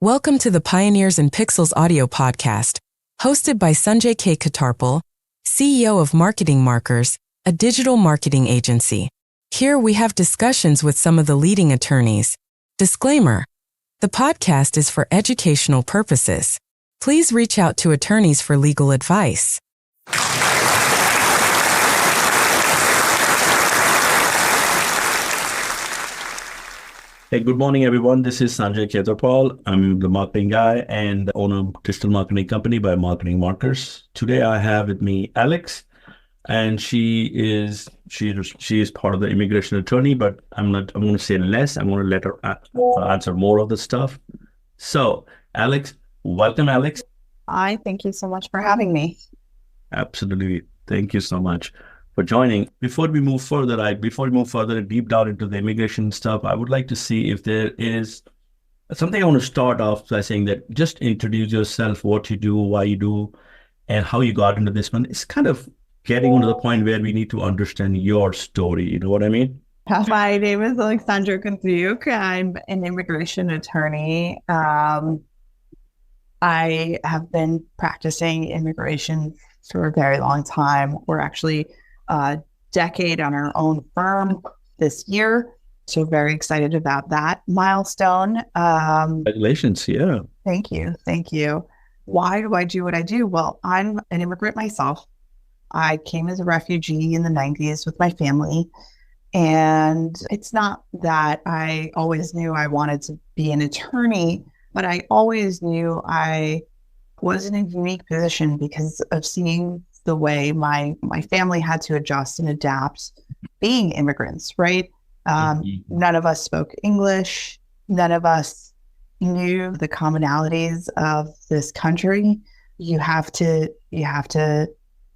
Welcome to the Pioneers in Pixels audio podcast, hosted by Sanjay K Khetarpaal, CEO of Marketing Markers, a digital marketing agency. Here we have discussions with some of the leading attorneys. Disclaimer: the podcast is for educational purposes. Please reach out to attorneys for legal advice. Hey, good morning, everyone. This is Sanjay K Khetarpaal. I'm the marketing guy and the owner of a digital marketing company by Marketing Markers. Today, I have with me Alex, and she is part of the immigration attorney, but I'm going to say less. I'm going to let her answer more of the stuff. So, Alex, welcome, Alex. Hi, thank you so much for having me. Absolutely. Thank you so much for joining. Before we move further and deep down into the immigration stuff, I would like to see if there is something. I want to start off by saying that just introduce yourself, what you do, why you do, and how you got into this one. It's kind of getting to the point where we need to understand your story. You know what I mean? My name is Aleksandra. I'm an immigration attorney. I have been practicing immigration for a very long time. We're actually a decade on our own firm this year. So very excited about that milestone. Congratulations. Yeah. Thank you. Thank you. Why do I do what I do? Well, I'm an immigrant myself. I came as a refugee in the 90s with my family. And it's not that I always knew I wanted to be an attorney, but I always knew I was in a unique position because of seeing the way my family had to adjust and adapt being immigrants, right? None of us spoke English. None of us knew the commonalities of this country. You have to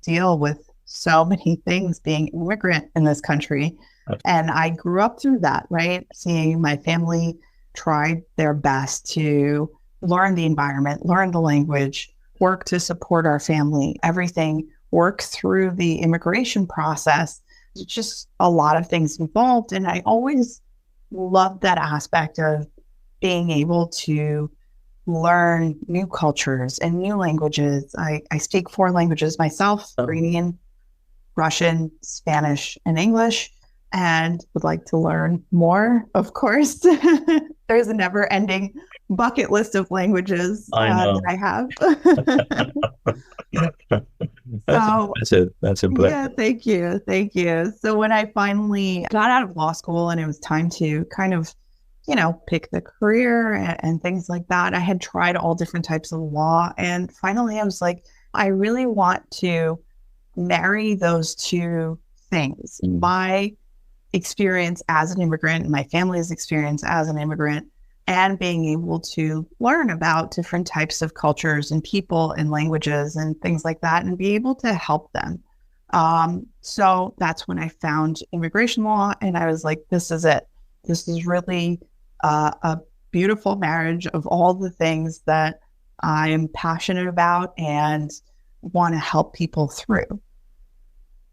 deal with so many things being immigrant in this country. And I grew up through that, right? Seeing my family tried their best to learn the environment, learn the language, work to support our family, everything, work through the immigration process. It's just a lot of things involved. And I always loved that aspect of being able to learn new cultures and new languages. I speak 4 languages myself: Ukrainian, Russian, Spanish, and English, and would like to learn more, of course. There's a never-ending bucket list of languages that I have. That's impressive. Yeah, thank you. So when I finally got out of law school and it was time to kind of, pick the career and things like that, I had tried all different types of law. And finally I was like, I really want to marry those two things. My experience as an immigrant and my family's experience as an immigrant, and being able to learn about different types of cultures and people and languages and things like that, and be able to help them. So that's when I found immigration law, and I was like, this is it. This is really a beautiful marriage of all the things that I am passionate about and want to help people through.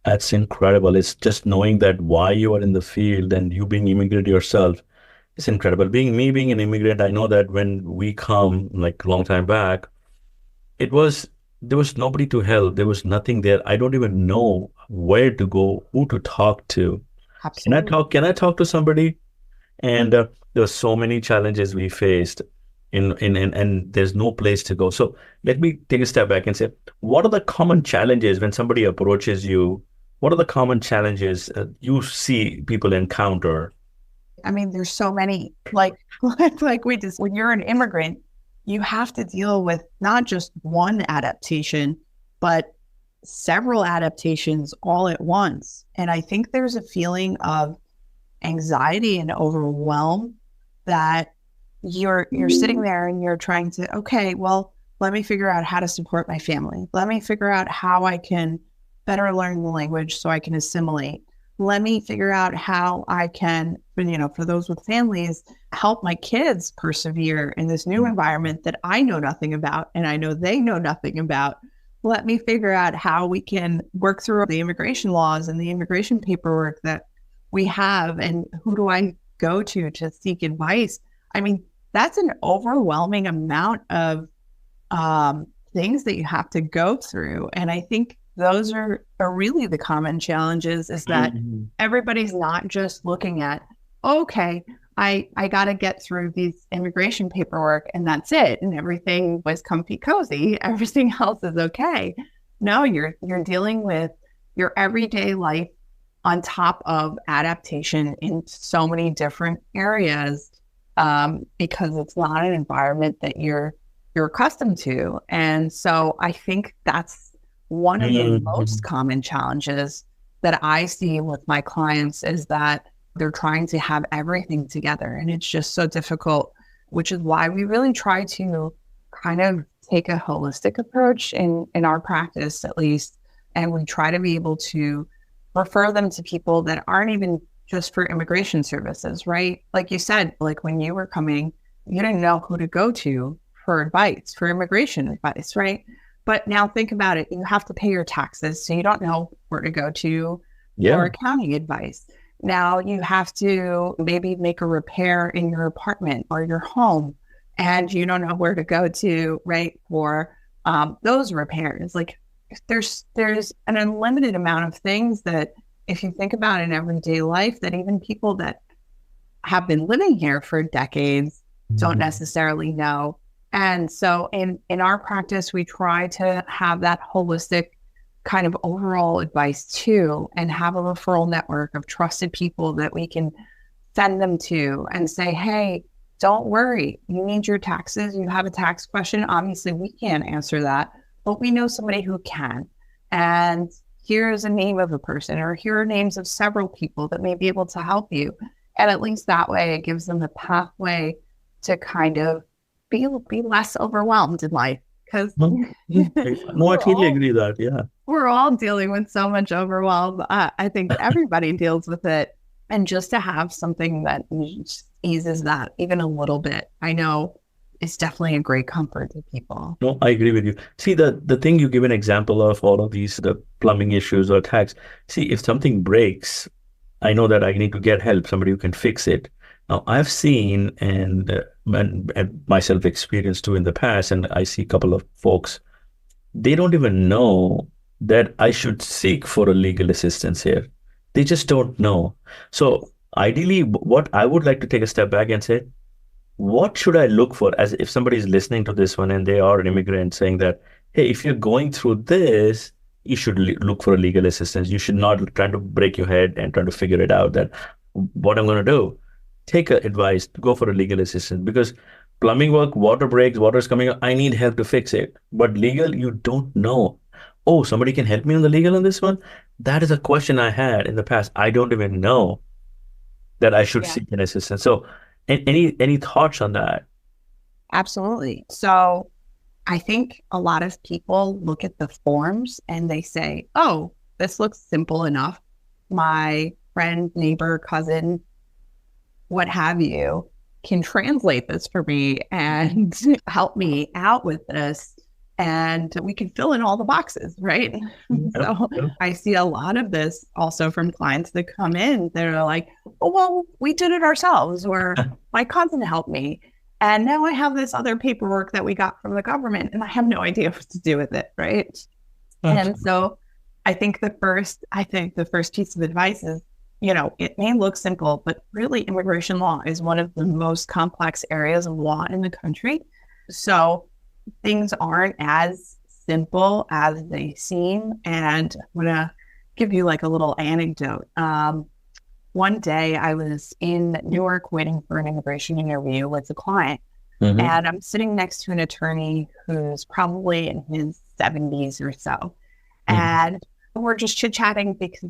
That's incredible. It's just knowing that why you are in the field and you being immigrant yourself. It's incredible. Being an immigrant, I know that when we come, like a long time back, there was nobody to help. There was nothing there. I don't even know where to go, who to talk to. Absolutely. Can I talk to somebody? And there were so many challenges we faced and there's no place to go. So let me take a step back and say, what are the common challenges when somebody approaches you? What are the common challenges you see people encounter? I mean, there's so many, when you're an immigrant, you have to deal with not just one adaptation, but several adaptations all at once. And I think there's a feeling of anxiety and overwhelm that you're sitting there and you're trying to, okay, well, let me figure out how to support my family. Let me figure out how I can better learn the language so I can assimilate. Let me figure out how I can, for those with families, help my kids persevere in this new environment that I know nothing about and I know they know nothing about. Let me figure out how we can work through the immigration laws and the immigration paperwork that we have, and who do I go to seek advice? I mean, that's an overwhelming amount of things that you have to go through. And I think those are really the common challenges, is that everybody's not just looking at, okay, I got to get through these immigration paperwork and that's it. And everything was comfy cozy. Everything else is okay. No, you're dealing with your everyday life on top of adaptation in so many different areas, because it's not an environment that you're accustomed to. And so I think that's one of the most common challenges that I see with my clients, is that they're trying to have everything together. And it's just so difficult, which is why we really try to kind of take a holistic approach in our practice, at least. And we try to be able to refer them to people that aren't even just for immigration services, right? Like you said, like when you were coming, you didn't know who to go to for advice, for immigration advice, right? But now think about it. You have to pay your taxes, so you don't know where to go to for accounting advice. Now you have to maybe make a repair in your apartment or your home, and you don't know where to go to, right, for those repairs. Like there's an unlimited amount of things that, if you think about in everyday life, that even people that have been living here for decades don't necessarily know. And so in our practice, we try to have that holistic kind of overall advice too, and have a referral network of trusted people that we can send them to and say, hey, don't worry, you need your taxes, you have a tax question. Obviously, we can't answer that, but we know somebody who can. And here's a name of a person, or here are names of several people that may be able to help you. And at least that way, it gives them a pathway to kind of be less overwhelmed in life. Because no, I totally agree that, yeah. We're all dealing with so much overwhelm. I think everybody deals with it. And just to have something that eases that even a little bit, I know it's definitely a great comfort to people. No, I agree with you. See, the thing you give an example of all of these, the plumbing issues or tax. See, if something breaks, I know that I need to get help, somebody who can fix it. Now, I've seen and myself experienced too in the past, and I see a couple of folks, they don't even know that I should seek for a legal assistance here. They just don't know. So ideally, what I would like to take a step back and say, what should I look for? As if somebody is listening to this one and they are an immigrant, saying that, hey, if you're going through this, you should look for a legal assistance. You should not try to break your head and try to figure it out, that what I'm going to do. Take advice, go for a legal assistance, because plumbing work, water breaks, water is coming up, I need help to fix it. But legal, you don't know. Oh, somebody can help me on the legal on this one? That is a question I had in the past. I don't even know that I should seek an assistance. So any thoughts on that? Absolutely. So I think a lot of people look at the forms and they say, oh, this looks simple enough. My friend, neighbor, cousin, what have you, can translate this for me and help me out with this. And we can fill in all the boxes, right? So I see a lot of this also from clients that come in that are like, oh, well, we did it ourselves, or my cousin helped me. And now I have this other paperwork that we got from the government and I have no idea what to do with it, right? And so I think the first piece of advice is, it may look simple, but really immigration law is one of the most complex areas of law in the country. So things aren't as simple as they seem. And I'm going to give you like a little anecdote. One day I was in Newark waiting for an immigration interview with a client. And I'm sitting next to an attorney who's probably in his 70s or so. And we're just chit-chatting because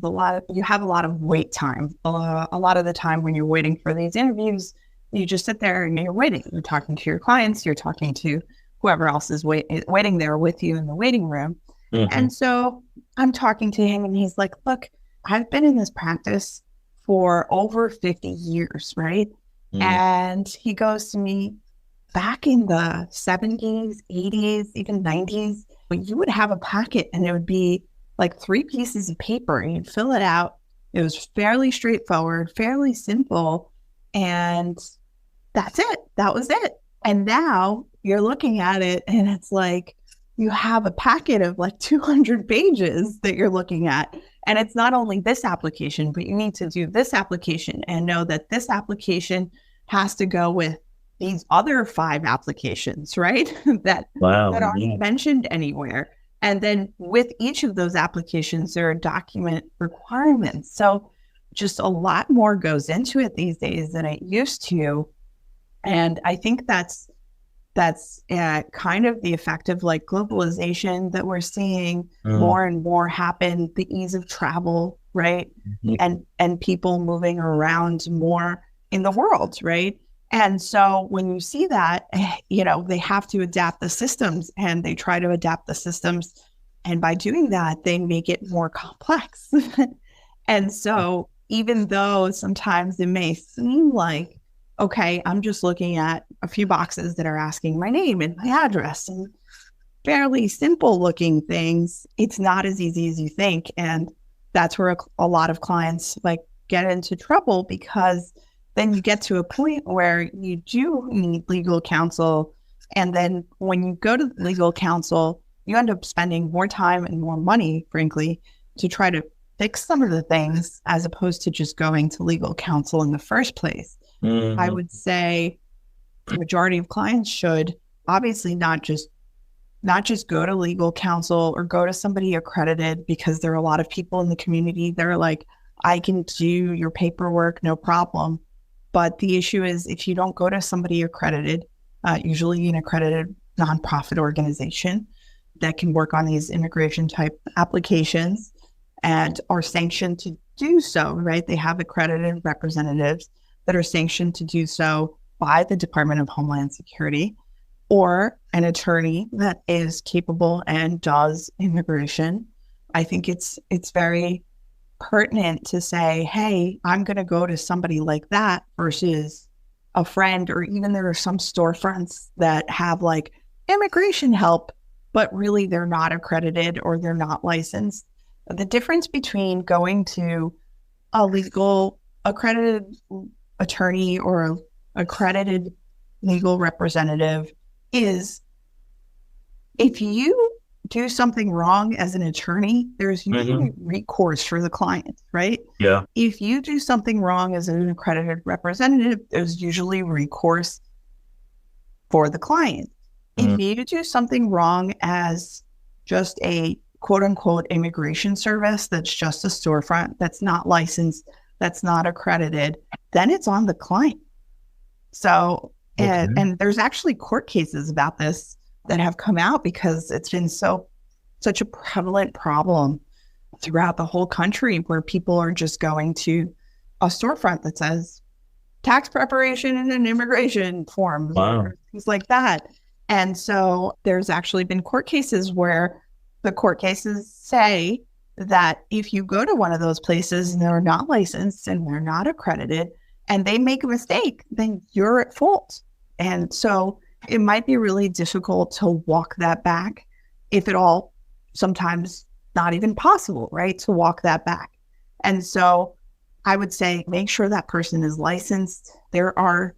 you have a lot of wait time. A lot of the time when you're waiting for these interviews, you just sit there and you're waiting. You're talking to your clients, you're talking to whoever else is waiting there with you in the waiting room. And so I'm talking to him and he's like, look, I've been in this practice for over 50 years, right? And he goes to me, back in the 70s, 80s, even 90s, when you would have a packet and it would be like 3 pieces of paper and you'd fill it out. It was fairly straightforward, fairly simple. And that's it. That was it. And now you're looking at it and it's like you have a packet of like 200 pages that you're looking at. And it's not only this application, but you need to do this application and know that this application has to go with these other 5 applications, right? that aren't mentioned anywhere. And then with each of those applications, there are document requirements. So just a lot more goes into it these days than it used to. And I think that's kind of the effect of like globalization that we're seeing more and more happen, the ease of travel, right? And people moving around more in the world, right? And so when you see that, they have to adapt the systems, and they try to adapt the systems. And by doing that, they make it more complex. And so even though sometimes it may seem like, okay, I'm just looking at a few boxes that are asking my name and my address and fairly simple looking things, it's not as easy as you think. And that's where a lot of clients like get into trouble, because then you get to a point where you do need legal counsel. And then when you go to legal counsel, you end up spending more time and more money, frankly, to try to fix some of the things, as opposed to just going to legal counsel in the first place. I would say the majority of clients should obviously not just go to legal counsel or go to somebody accredited, because there are a lot of people in the community that are like, I can do your paperwork, no problem. But the issue is, if you don't go to somebody accredited, usually an accredited nonprofit organization that can work on these immigration type applications and are sanctioned to do so, right? They have accredited representatives that are sanctioned to do so by the Department of Homeland Security, or an attorney that is capable and does immigration. I think it's very pertinent to say, hey, I'm going to go to somebody like that versus a friend, or even there are some storefronts that have like immigration help, but really they're not accredited or they're not licensed. The difference between going to a legal accredited attorney or an accredited legal representative is, if you do something wrong as an attorney, there's usually recourse for the client, right? Yeah. If you do something wrong as an accredited representative, there's usually recourse for the client. If you do something wrong as just a quote unquote immigration service, that's just a storefront, that's not licensed, that's not accredited, then it's on the client. So, and there's actually court cases about this that have come out, because it's been such a prevalent problem throughout the whole country, where people are just going to a storefront that says tax preparation and an immigration form, or things like that. And so there's actually been court cases where the court cases say that if you go to one of those places and they're not licensed and they're not accredited and they make a mistake, then you're at fault. And so it might be really difficult to walk that back, if at all, sometimes not even possible, right, to walk that back. And so I would say make sure that person is licensed. There are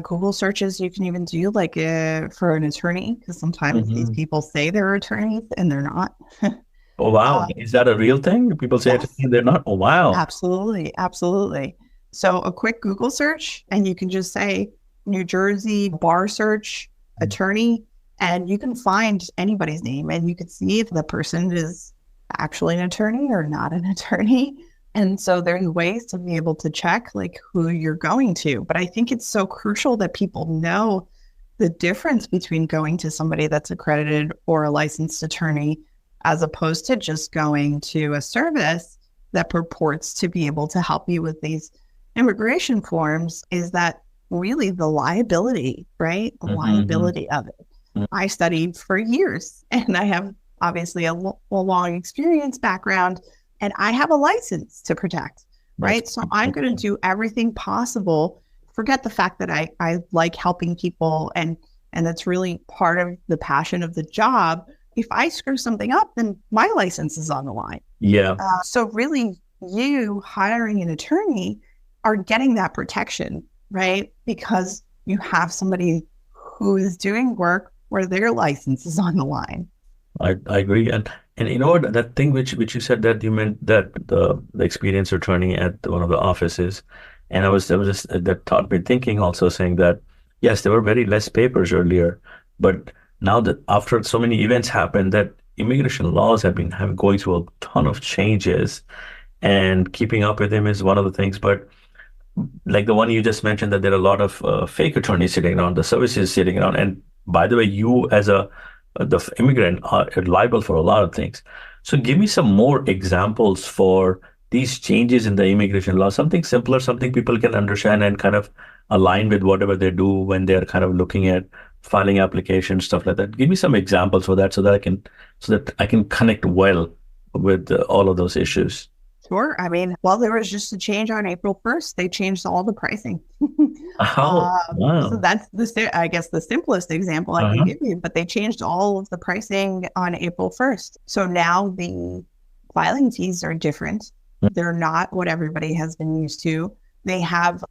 Google searches you can even do, like for an attorney, because sometimes these people say they're attorneys and they're not. Oh, wow. Is that a real thing? People say Yes. they're not? Oh, wow. Absolutely. Absolutely. So a quick Google search, and you can just say New Jersey bar search attorney, and you can find anybody's name, and you can see if the person is actually an attorney or not an attorney. And so there's ways to be able to check like who you're going to. But I think it's so crucial that people know the difference between going to somebody that's accredited or a licensed attorney, as opposed to just going to a service that purports to be able to help you with these immigration forms, is that really the liability, right? The liability of it. I studied for years, and I have obviously a long experience background, and I have a license to protect, right? So I'm going to do everything possible. Forget the fact that I like helping people, and that's really part of the passion of the job. If I screw something up, then my license is on the line. Yeah. So really, you hiring an attorney are getting that protection, right? Because you have somebody who is doing work where their license is on the line. I agree. And you know what, that thing which you said, that you meant that the experienced attorney at one of the offices, and there was just that taught me thinking also, saying that yes, there were very less papers earlier, but now that after so many events happened, that immigration laws have been going through a ton of changes, and keeping up with them is one of the things. But like the one you just mentioned, that there are a lot of fake attorneys sitting around, the services sitting around. And by the way, you as the immigrant are liable for a lot of things. So give me some more examples for these changes in the immigration law, something simpler, something people can understand and kind of align with whatever they do when they're kind of looking at filing applications, stuff like that. Give me some examples for that, so that I can connect well with all of those issues. Sure. I mean, well, there was just a change on April 1st. They changed all the pricing. Oh, wow. So that's I guess the simplest example I can give you, but they changed all of the pricing on April 1st. So now the filing fees are different. They're not what everybody has been used to. They have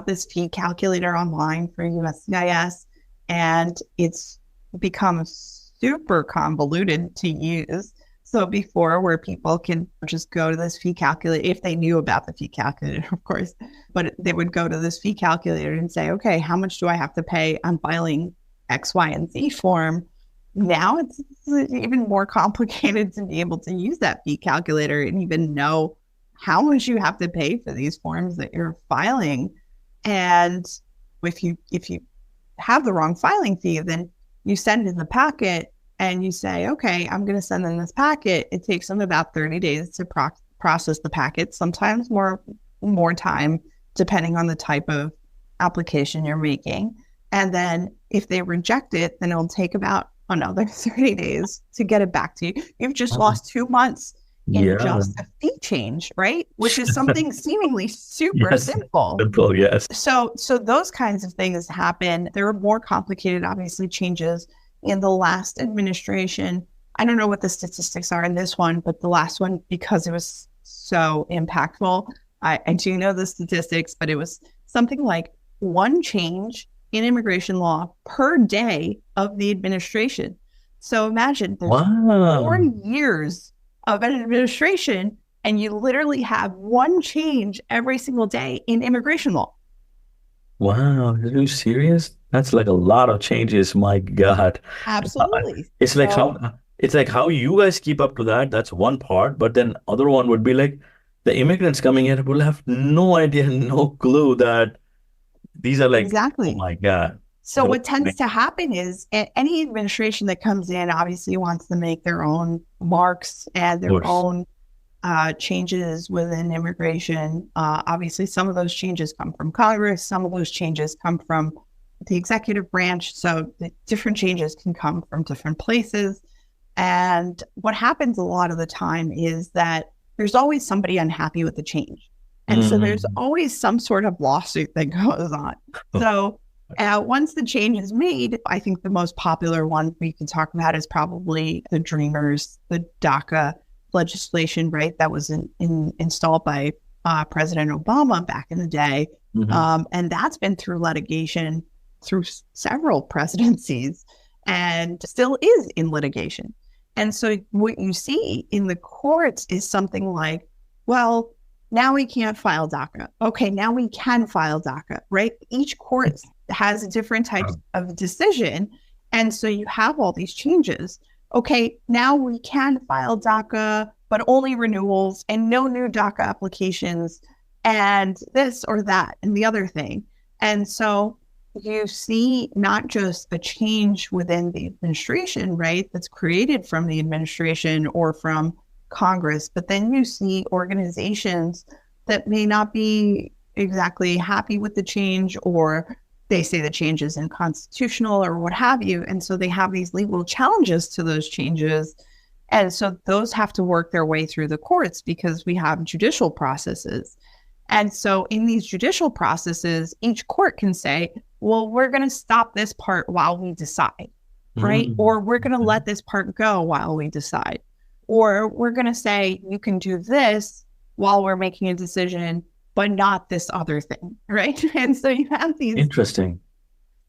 this fee calculator online for USCIS, and it's become super convoluted to use. So before, where people can just go to this fee calculator, if they knew about the fee calculator, of course, but they would go to this fee calculator and say, okay, how much do I have to pay on filing X, Y, and Z form? Now it's even more complicated to be able to use that fee calculator and even know how much you have to pay for these forms that you're filing. And if you have the wrong filing fee, then you send in the packet and you say, okay, I'm going to send in this packet. It takes them about 30 days to process the packet, sometimes more time, depending on the type of application you're making. And then if they reject it, then it'll take about another 30 days to get it back to you. You've just lost 2 months in just a fee change, right? Which is something seemingly super simple. Simple, yes. So those kinds of things happen. There are more complicated, obviously, changes in the last administration. I don't know what the statistics are in this one, but the last one, because it was so impactful, I do know the statistics, but it was something like one change in immigration law per day of the administration. So imagine there's 4 years of an administration, and you literally have one change every single day in immigration law. Wow, are you serious? That's like a lot of changes. My God. Absolutely. It's like how you guys keep up to that. That's one part. But then other one would be like the immigrants coming in will have no idea, no clue that these are like, exactly. Oh my God. So what tends to happen is any administration that comes in obviously wants to make their own marks and their own changes within immigration. Obviously, some of those changes come from Congress. Some of those changes come from the executive branch. So the different changes can come from different places. And what happens a lot of the time is that there's always somebody unhappy with the change. And so there's always some sort of lawsuit that goes on. So once the change is made, I think the most popular one we can talk about is probably the Dreamers, the DACA legislation, right? That was installed by President Obama back in the day. And that's been through litigation through several presidencies and still is in litigation. And so what you see in the courts is something like, well, now we can't file DACA. Okay, now we can file DACA, right? Each court has a different type of decision. And so you have all these changes. Okay, now we can file DACA, but only renewals and no new DACA applications and this or that and the other thing. And so you see not just a change within the administration, right, that's created from the administration or from Congress, but then you see organizations that may not be exactly happy with the change, or they say the change is unconstitutional or what have you. And so they have these legal challenges to those changes. And so those have to work their way through the courts because we have judicial processes. And so in these judicial processes, each court can say, well, we're going to stop this part while we decide, right? Or we're going to let this part go while we decide. Or we're going to say, you can do this while we're making a decision, but not this other thing, right? And so you have these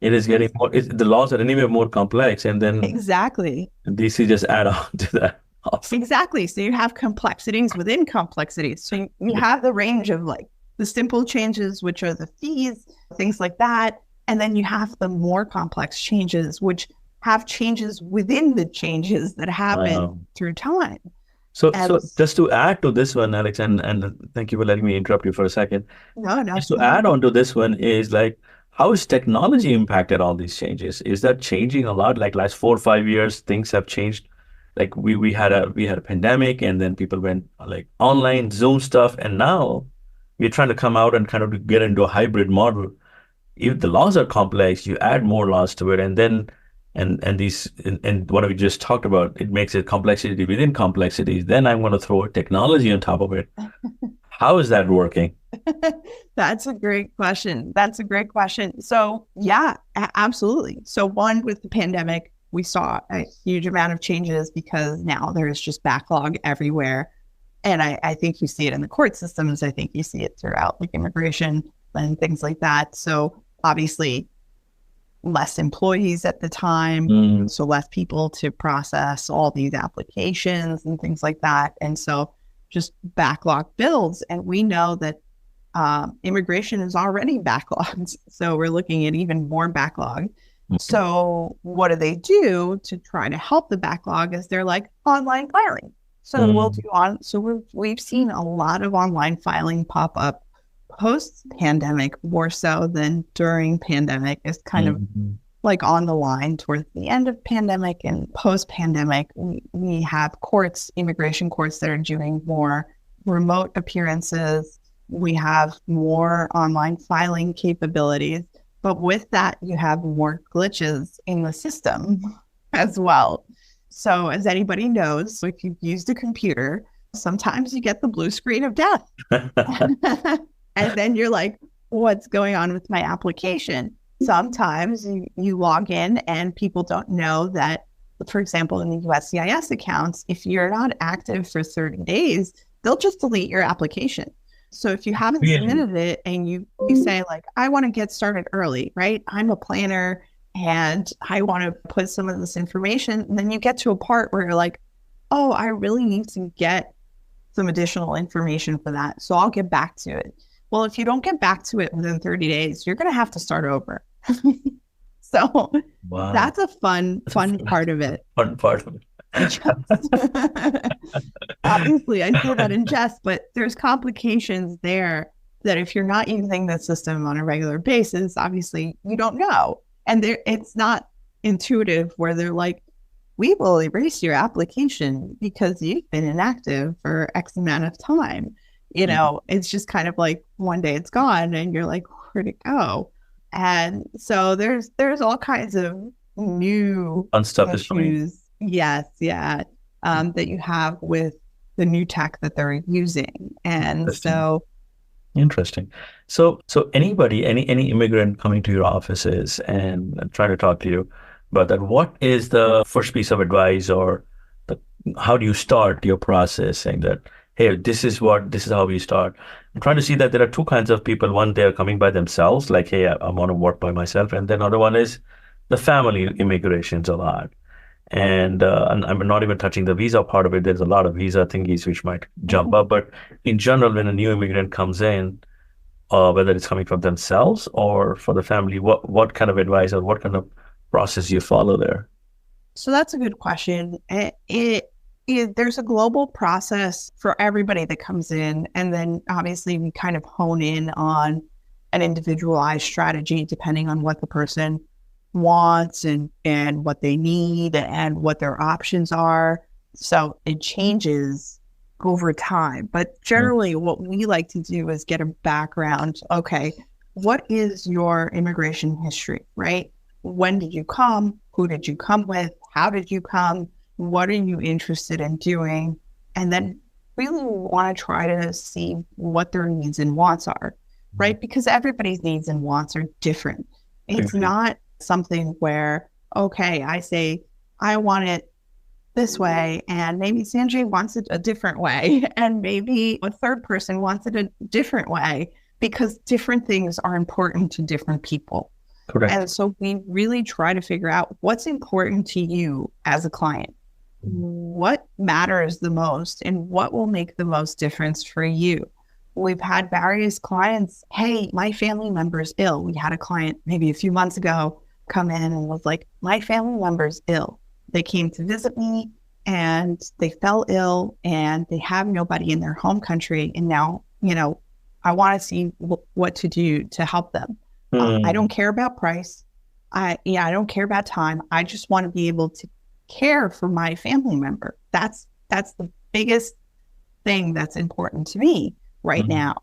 It is getting more, the laws are anyway more complex, and then Exactly. DC just add on to that. Awesome. Exactly. So you have complexities within complexities. So you have the range of like the simple changes, which are the fees, things like that. And then you have the more complex changes, which have changes within the changes that happen through time. So just to add to this one, Alex, and thank you for letting me interrupt you for a second. No. Just to add on to this one is like, how has technology impacted all these changes? Is that changing a lot? Like last 4 or 5 years, things have changed. Like we had a pandemic, and then people went like online Zoom stuff, and now we're trying to come out and kind of get into a hybrid model. If the laws are complex, you add more laws to it, and then and what we just talked about, it makes it complexity within complexities. Then I'm going to throw technology on top of it. How is that working? That's a great question. So yeah, absolutely. So one, with the pandemic, we saw a huge amount of changes because now there's just backlog everywhere. And I think you see it in the court systems. I think you see it throughout like immigration and things like that. So obviously less employees at the time, so less people to process all these applications and things like that. And so just backlog builds. And we know that immigration is already backlogged. So we're looking at even more backlog. So what do they do to try to help the backlog? Is they're like online filing. So we've seen a lot of online filing pop up post-pandemic, more so than during pandemic. Is kind of like on the line towards the end of pandemic and post-pandemic. We have immigration courts that are doing more remote appearances. We have more online filing capabilities. But with that, you have more glitches in the system as well. So as anybody knows, if you've used a computer, sometimes you get the blue screen of death. And then you're like, what's going on with my application? Sometimes you log in and people don't know that, for example, in the USCIS accounts, if you're not active for 30 days, they'll just delete your application. So if you haven't submitted it and you say like, I want to get started early, right? I'm a planner and I want to put some of this information. And then you get to a part where you're like, oh, I really need to get some additional information for that. So I'll get back to it. Well, if you don't get back to it within 30 days, you're going to have to start over. So that's a fun part of it. Fun part of it. Obviously, I say that in jest, but there's complications there that if you're not using the system on a regular basis, obviously you don't know. And it's not intuitive where they're like, we will erase your application because you've been inactive for X amount of time. You know, it's just kind of like one day it's gone and you're like, where'd it go? And so there's all kinds of new issues. Yes. Yeah. That you have with the new tech that they're using. And so. Interesting. So anybody, any immigrant coming to your offices and trying to talk to you about that, what is the first piece of advice, or how do you start your process saying that, hey, this is how we start? I'm trying to see that there are two kinds of people. One, they're coming by themselves, like, hey, I want to work by myself. And then another one is the family immigrations a lot. And I'm not even touching the visa part of it. There's a lot of visa thingies which might jump up. But in general, when a new immigrant comes in, whether it's coming from themselves or for the family, what kind of advice or what kind of process you follow there? So that's a good question. There's a global process for everybody that comes in. And then obviously we kind of hone in on an individualized strategy depending on what the person wants and what they need and what their options are. So it changes over time. But generally what we like to do is get a background. Okay, what is your immigration history, right? When did you come? Who did you come with? How did you come? What are you interested in doing? And then really want to try to see what their needs and wants are, right? Because everybody's needs and wants are different. It's not something where, okay, I say, I want it this way, and maybe Sanjay wants it a different way, and maybe a third person wants it a different way, because different things are important to different people. Correct. And so we really try to figure out what's important to you as a client. What matters the most and what will make the most difference for you? We've had various clients, hey, my family member's ill. We had a client maybe a few months ago come in and was like, my family member's ill. They came to visit me and they fell ill and they have nobody in their home country. And now, I want to see what to do to help them. I don't care about price. I don't care about time. I just want to be able to care for my family member. That's the biggest thing that's important to me right now.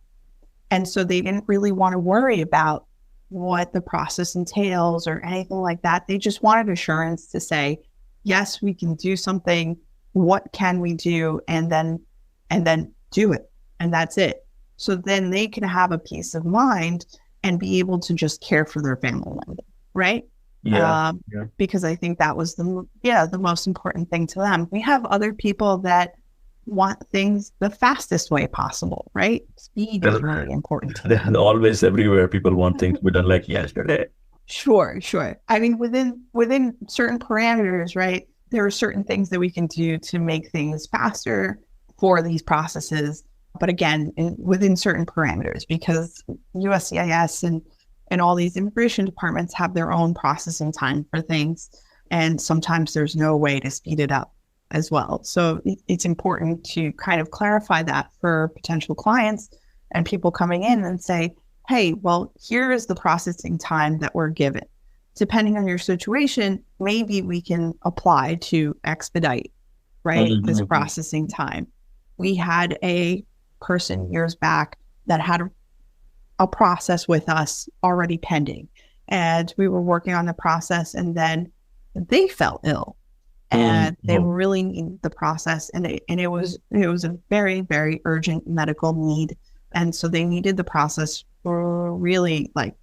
And so they didn't really want to worry about what the process entails or anything like that. They just wanted assurance to say, yes, we can do something. What can we do? And then do it. And that's it. So then they can have a peace of mind and be able to just care for their family member, right? Yeah. Because I think that was the most important thing to them. We have other people that want things the fastest way possible, right? Speed is really important to them. Always everywhere people want things to be done like yesterday. Sure. I mean, within certain parameters, right? There are certain things that we can do to make things faster for these processes. But again, within certain parameters, because USCIS and all these immigration departments have their own processing time for things. And sometimes there's no way to speed it up as well. So it's important to kind of clarify that for potential clients and people coming in and say, hey, well, here is the processing time that we're given. Depending on your situation, maybe we can apply to expedite, right? This processing time. We had a person years back that had a process with us already pending, and we were working on the process, and then they fell ill and they really needed the process, and it was a very, very urgent medical need, and so they needed the process really like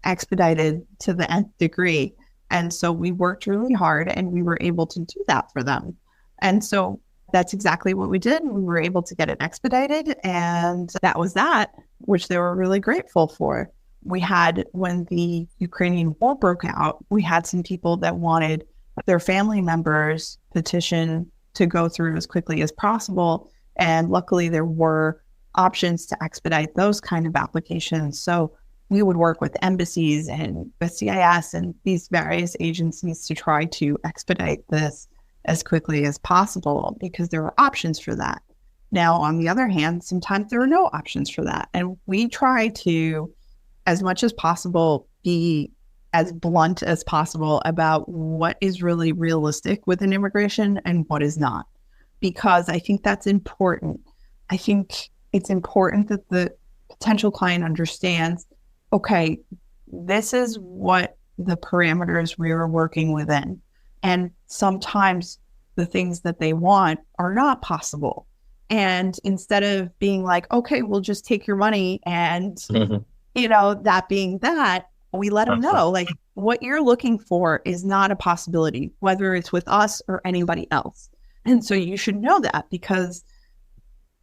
expedited to the nth degree. And so we worked really hard and we were able to do that for them. And so that's exactly what we did. We were able to get it expedited, and that was that, which they were really grateful for. We had, when the Ukrainian war broke out, we had some people that wanted their family members' petition to go through as quickly as possible. And luckily there were options to expedite those kind of applications. So we would work with embassies and the CIS and these various agencies to try to expedite this as quickly as possible, because there are options for that. Now, on the other hand, sometimes there are no options for that. And we try to, as much as possible, be as blunt as possible about what is really realistic within immigration and what is not, because I think that's important. I think it's important that the potential client understands, okay, this is what the parameters we were working within. And sometimes the things that they want are not possible. And instead of being like, okay, we'll just take your money and, that being that, we let them know, like, what you're looking for is not a possibility, whether it's with us or anybody else. And so you should know that, because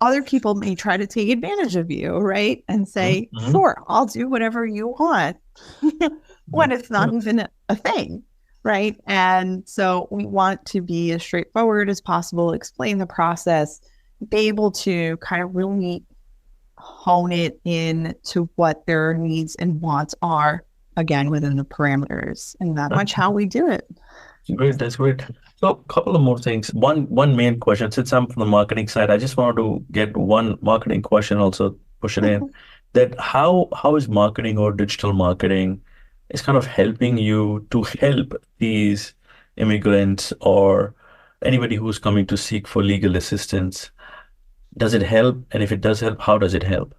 other people may try to take advantage of you, right? And say, sure, I'll do whatever you want when it's not even a thing, right? And so we want to be as straightforward as possible, explain the process, be able to kind of really hone it in to what their needs and wants are, again, within the parameters, and that much how we do it. Great, that's great. So a couple of more things. One main question, since I'm from the marketing side, I just wanted to get one marketing question, also push it in, that how is marketing or digital marketing is kind of helping you to help these immigrants or anybody who's coming to seek for legal assistance? Does it help? And if it does help, how does it help?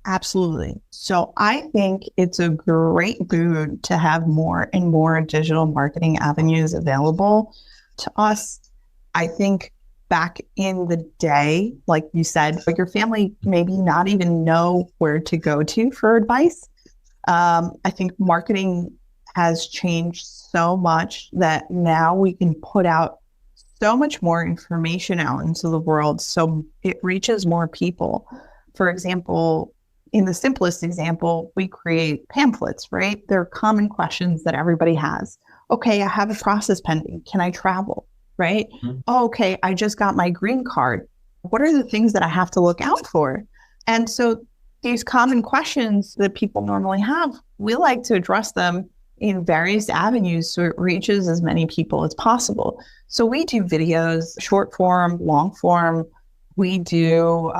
Absolutely. So I think it's a great boon to have more and more digital marketing avenues available to us. I think back in the day, like you said, your family maybe not even know where to go to for advice. I think marketing has changed so much that now we can put out so much more information out into the world so it reaches more people. For example, in the simplest example, we create pamphlets, right? They're common questions that everybody has. Okay, I have a process pending. Can I travel? Right? Mhm. Oh, okay, I just got my green card. What are the things that I have to look out for? And so these common questions that people normally have, we like to address them in various avenues so it reaches as many people as possible. So we do videos, short form, long form. We do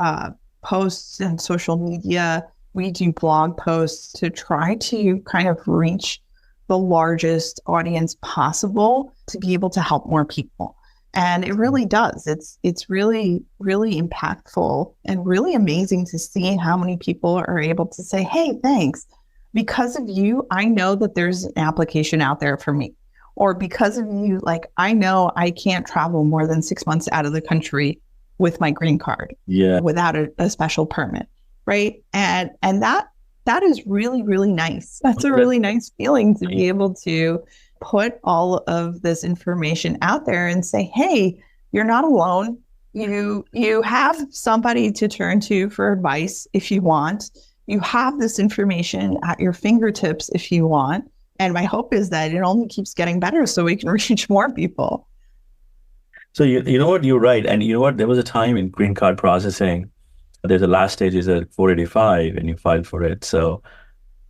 posts in social media. We do blog posts to try to kind of reach the largest audience possible to be able to help more people. And it really does. It's really, really impactful and really amazing to see how many people are able to say, hey, thanks. Because of you, I know that there's an application out there for me. Or because of you, like, I know I can't travel more than 6 months out of the country with my green card without a special permit. Right. And that is really, really nice. That's a really nice feeling to be able to put all of this information out there and say, hey, you're not alone. You have somebody to turn to for advice if you want. You have this information at your fingertips if you want. And my hope is that it only keeps getting better so we can reach more people. So you know what, you're right. And you know what, there was a time in green card processing, there's a last stage is at 485 and you file for it. So,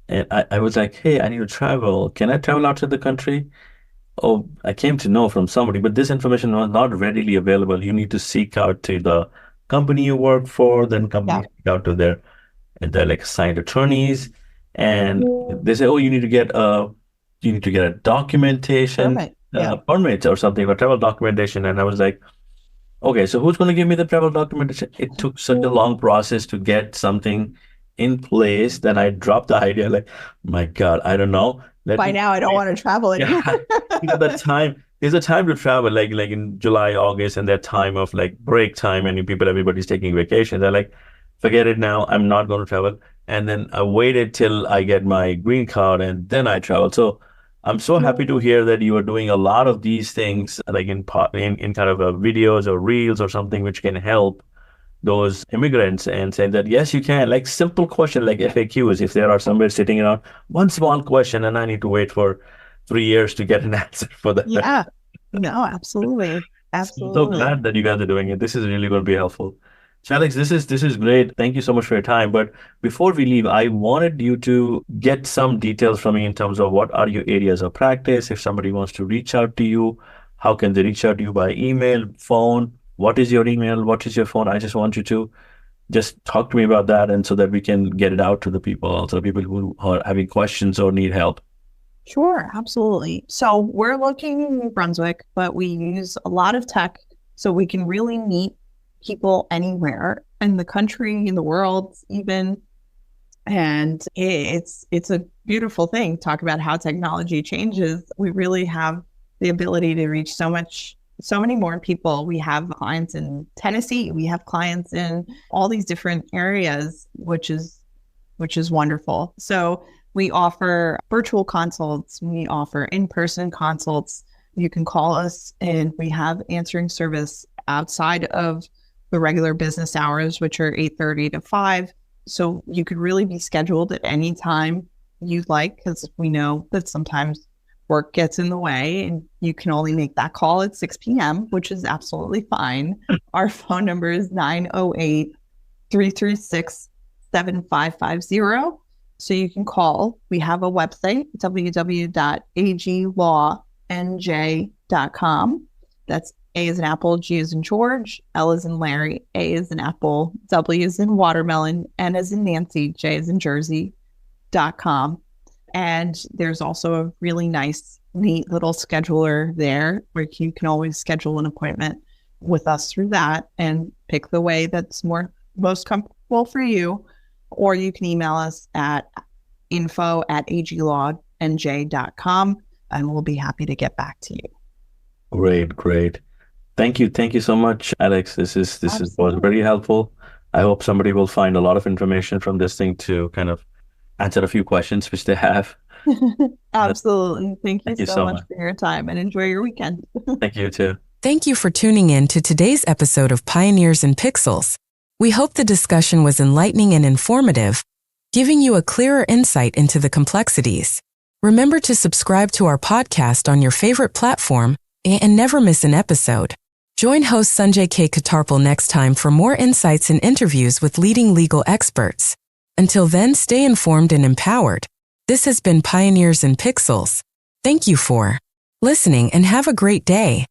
and I was like, hey, I need to travel. Can I travel outside the country? Oh, I came to know from somebody, but this information was not readily available. You need to seek out to the company you work for, then company seek out to their like assigned attorneys, and they say, oh, you need to get a documentation permit or something, or travel documentation. And I was like, okay, so who's going to give me the travel documentation? It took such a long process to get something in place that I dropped the idea. Like, my God, I don't know. By now, I don't want to travel anymore. That time, there's a time to travel, like in July, August, and that time of like break time, and everybody's taking vacation. They're like, forget it now. I'm not going to travel. And then I waited till I get my green card, and then I traveled. So I'm so happy to hear that you are doing a lot of these things, like in kind of videos or reels or something, which can help those immigrants and saying that, yes, you can. Like simple question, like FAQs, if there are somewhere sitting around one small question and I need to wait for 3 years to get an answer for that. Yeah, no, absolutely. Absolutely. So glad that you guys are doing it. This is really going to be helpful. So Alex, this is great. Thank you so much for your time. But before we leave, I wanted you to get some details from me in terms of what are your areas of practice. If somebody wants to reach out to you, how can they reach out to you by email, phone? What is your email? What is your phone? I just want you to just talk to me about that, and so that we can get it out to the people, also people who are having questions or need help. Sure, absolutely. So we're located in New Brunswick, but we use a lot of tech so we can really meet people anywhere in the country, in the world, even. And it's a beautiful thing. Talk about how technology changes. We really have the ability to reach so many more people. We have clients in Tennessee. We have clients in all these different areas, which is wonderful. So we offer virtual consults. We offer in-person consults. You can call us, and we have answering service outside of the regular business hours, which are 8:30 to 5. So you could really be scheduled at any time you'd like, because we know that sometimes work gets in the way and you can only make that call at 6 p.m., which is absolutely fine. Our phone number is 908-336-7550. So you can call. We have a website, www.aglawNJ.com. That's A as in Apple, G as in George, L as in Larry, A as in Apple, W as in Watermelon, N as in Nancy, J as in Jersey.com. And there's also a really nice, neat little scheduler there where you can always schedule an appointment with us through that and pick the way that's most comfortable for you. Or you can email us at info@aglawNJ.com, and we'll be happy to get back to you. Great. Thank you so much, Alex. This was very helpful. I hope somebody will find a lot of information from this thing to kind of answer a few questions which they have. Absolutely. Thank you so much for your time, and enjoy your weekend. Thank you too. Thank you for tuning in to today's episode of Pioneers in Pixels. We hope the discussion was enlightening and informative. giving you a clearer insight into the complexities. Remember to subscribe to our podcast on your favorite platform and never miss an episode. Join host Sanjay K Khetarpaal next time for more insights and interviews with leading legal experts. Until then, stay informed and empowered. This has been Pioneers in Pixels. Thank you for listening and have a great day.